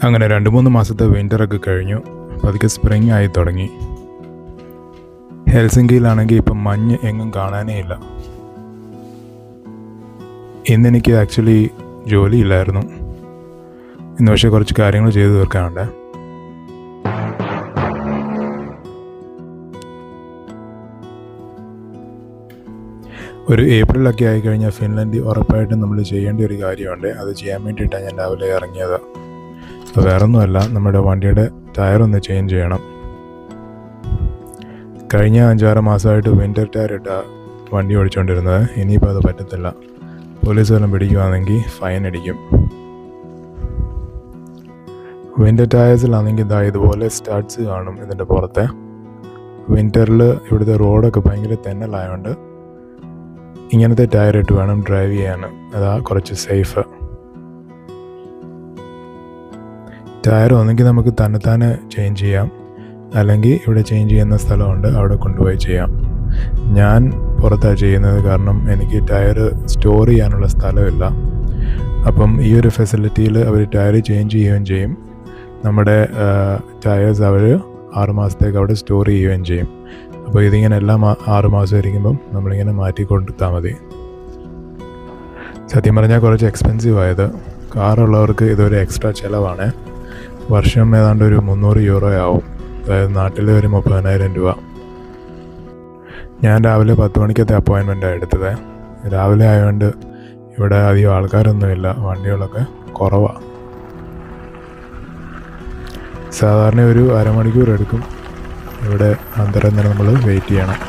അങ്ങനെ 2-3 മാസത്തെ വിൻ്ററൊക്കെ കഴിഞ്ഞു. പതുക്കെ സ്പ്രിങ് ആയി തുടങ്ങി. ഹെൽസിങ്കിയിലാണെങ്കിൽ ഇപ്പം മഞ്ഞ് എങ്ങും കാണാനേ ഇല്ല. ഇന്നെനിക്ക് ആക്ച്വലി ജോലിയില്ലായിരുന്നു. ഇന്ന് പക്ഷേ കുറച്ച് കാര്യങ്ങൾ ചെയ്തു തീർക്കാനുണ്ട്. ഒരു ഏപ്രിലൊക്കെ ആയിക്കഴിഞ്ഞാൽ ഫിൻലൻഡിൽ ഉറപ്പായിട്ടും നമ്മൾ ചെയ്യേണ്ട ഒരു കാര്യമുണ്ട്. അത് ചെയ്യാൻ വേണ്ടിയിട്ടാണ് ഞാൻ രാവിലെ ഇറങ്ങിയത്. അപ്പോൾ വേറൊന്നുമല്ല, നമ്മുടെ വണ്ടിയുടെ ടയറൊന്ന് ചേഞ്ച് ചെയ്യണം. കഴിഞ്ഞ 5-6 മാസമായിട്ട് വിൻ്റർ ടയർ ഇട്ടാണ് വണ്ടി ഓടിച്ചുകൊണ്ടിരുന്നത്. ഇനിയിപ്പോൾ അത് പറ്റത്തില്ല. പോലീസ് വല്ലതും പിടിക്കുകയാണെങ്കിൽ ഫൈൻ അടിക്കും. വിൻ്റർ ടയേഴ്സിലാണെങ്കിൽ ഇതുപോലെ സ്റ്റാർട്ട്സ് കാണും ഇതിൻ്റെ പുറത്തെ. വിൻ്ററിൽ ഇവിടുത്തെ റോഡൊക്കെ ഭയങ്കര തെന്നലായതുകൊണ്ട് ഇങ്ങനത്തെ ടയർ ഇട്ട് വേണം ഡ്രൈവ് ചെയ്യാൻ. അതാ കുറച്ച് സേഫ്. ടയർ ഒന്നെങ്കിൽ നമുക്ക് തന്നെത്താനെ ചേഞ്ച് ചെയ്യാം, അല്ലെങ്കിൽ ഇവിടെ ചേഞ്ച് ചെയ്യുന്ന സ്ഥലമുണ്ട്, അവിടെ കൊണ്ടുപോയി ചെയ്യാം. ഞാൻ പുറത്താണ് ചെയ്യുന്നത്, കാരണം എനിക്ക് ടയർ സ്റ്റോർ ചെയ്യാനുള്ള സ്ഥലമില്ല. അപ്പം ഈ ഒരു ഫെസിലിറ്റിയിൽ അവർ ടയർ ചേഞ്ച് ചെയ്യുകയും ചെയ്യും. നമ്മുടെ ടയേഴ്സ് അവർ 6 മാസത്തേക്ക് അവിടെ സ്റ്റോർ ചെയ്യുകയും ചെയ്യും. അപ്പോൾ ഇതിങ്ങനെ എല്ലാം 6 മാസം ഇരിക്കുമ്പം നമ്മളിങ്ങനെ മാറ്റി കൊടുത്താൽ മതി. സത്യം പറഞ്ഞാൽ കുറച്ച് എക്സ്പെൻസീവ് ആയത്. കാറുള്ളവർക്ക് ഇതൊരു എക്സ്ട്രാ ചിലവാണ്. വർഷം ഏതാണ്ട് ഒരു 300 യൂറോ ആവും. അതായത് നാട്ടിൽ ഒരു 30,000 രൂപ. ഞാൻ രാവിലെ 10 മണിക്കത്തെ അപ്പോയിൻമെൻറ്റാണ് എടുത്തത്. രാവിലെ ആയതുകൊണ്ട് ഇവിടെ അധികം ആൾക്കാരൊന്നുമില്ല, വണ്ടികളൊക്കെ കുറവാണ്. സാധാരണ ഒരു അരമണിക്കൂർ എടുക്കും ഇവിടെ അന്തരം തന്നെ നമ്മൾ വെയിറ്റ് ചെയ്യണം.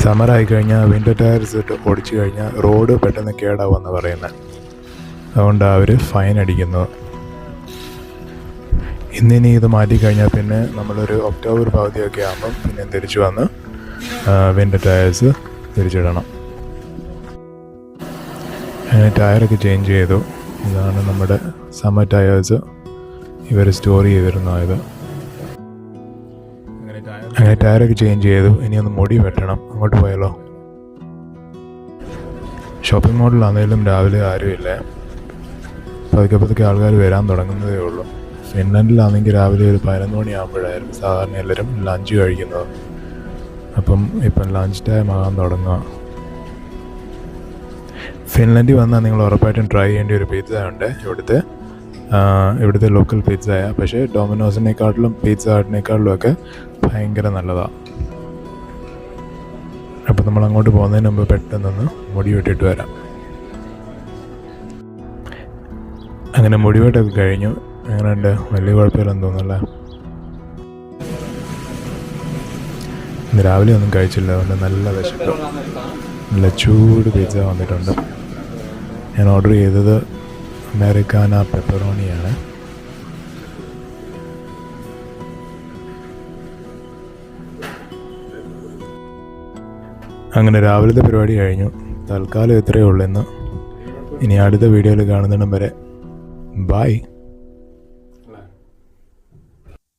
സമ്മറായി കഴിഞ്ഞാൽ വിൻ്റർ ടയർസ് ഇട്ട് ഓടിച്ചു കഴിഞ്ഞാൽ റോഡ് പെട്ടെന്ന് കേടാവുമെന്ന് പറയുന്നത്. അതുകൊണ്ടാണ് അവർ ഫൈൻ അടിക്കുന്നത്. ഇന്നിനി ഇത് മാറ്റിക്കഴിഞ്ഞാൽ പിന്നെ നമ്മളൊരു ഒക്ടോബർ പകുതിയൊക്കെ ആകുമ്പം പിന്നെ തിരിച്ചു വന്ന് വിൻ്റർ ടയേഴ്സ് തിരിച്ചിടണം. അങ്ങനെ ടയറൊക്കെ ചേഞ്ച് ചെയ്തു. ഇതാണ് നമ്മുടെ സമ്മർ ടയേഴ്സ് ഇവർ സ്റ്റോർ ചെയ്തിരുന്നത്. അങ്ങനെ ടയറൊക്കെ ചേഞ്ച് ചെയ്തു. ഇനി ഒന്ന് മുടി വെട്ടണം. അങ്ങോട്ട് പോയാലോ? ഷോപ്പിംഗ് മോളിലാണെങ്കിലും രാവിലെ ആരുമില്ല. പതുക്കെ ആൾക്കാർ വരാൻ തുടങ്ങുന്നതേ ഉള്ളൂ. ഫിൻലൻഡിലാണെങ്കിൽ രാവിലെ ഒരു 11 മണിയാകുമ്പോഴായിരുന്നു സാധാരണ എല്ലാവരും ലഞ്ച് കഴിക്കുന്നത്. അപ്പം ഇപ്പം ലഞ്ച് ടൈം ആകാൻ തുടങ്ങുക. ഫിൻലൻഡിൽ വന്നാൽ നിങ്ങൾ ഉറപ്പായിട്ടും ട്രൈ ചെയ്യേണ്ട ഒരു പിസ്സ ഉണ്ട് ഇവിടുത്തെ ലോക്കൽ പിസ്സയാണ്. പക്ഷേ ഡൊമിനോസിനേക്കാട്ടിലും പിസ്സ ഹട്ടിനേക്കാട്ടിലും ഒക്കെ ഭയങ്കര നല്ലതാണ്. അപ്പം നമ്മൾ അങ്ങോട്ട് പോകുന്നതിന് മുമ്പ് പെട്ടെന്നൊന്ന് മുടി വെട്ടിയിട്ട് വരാം. അങ്ങനെ മുടി വെട്ടൊക്കെ കഴിഞ്ഞു. എങ്ങനെയുണ്ട്? വലിയ കുഴപ്പമില്ലെന്ന് തോന്നുന്നല്ലേ? ഇന്ന് രാവിലെ ഒന്നും കഴിച്ചില്ല, അതുകൊണ്ട് നല്ല വിശപ്പ്. നല്ല ചൂട് പിസ്സ വന്നിട്ടുണ്ട്. ഞാൻ ഓർഡർ ചെയ്തത് അമേരിക്കാന പെപ്പറോണിയാണ്. അങ്ങനെ രാവിലത്തെ പരിപാടി കഴിഞ്ഞു. തൽക്കാലം ഇത്രയേ ഉള്ളൂ ഇന്ന്. ഇനി അടുത്ത വീഡിയോയിൽ കാണുന്നിടം വരെ ബൈ.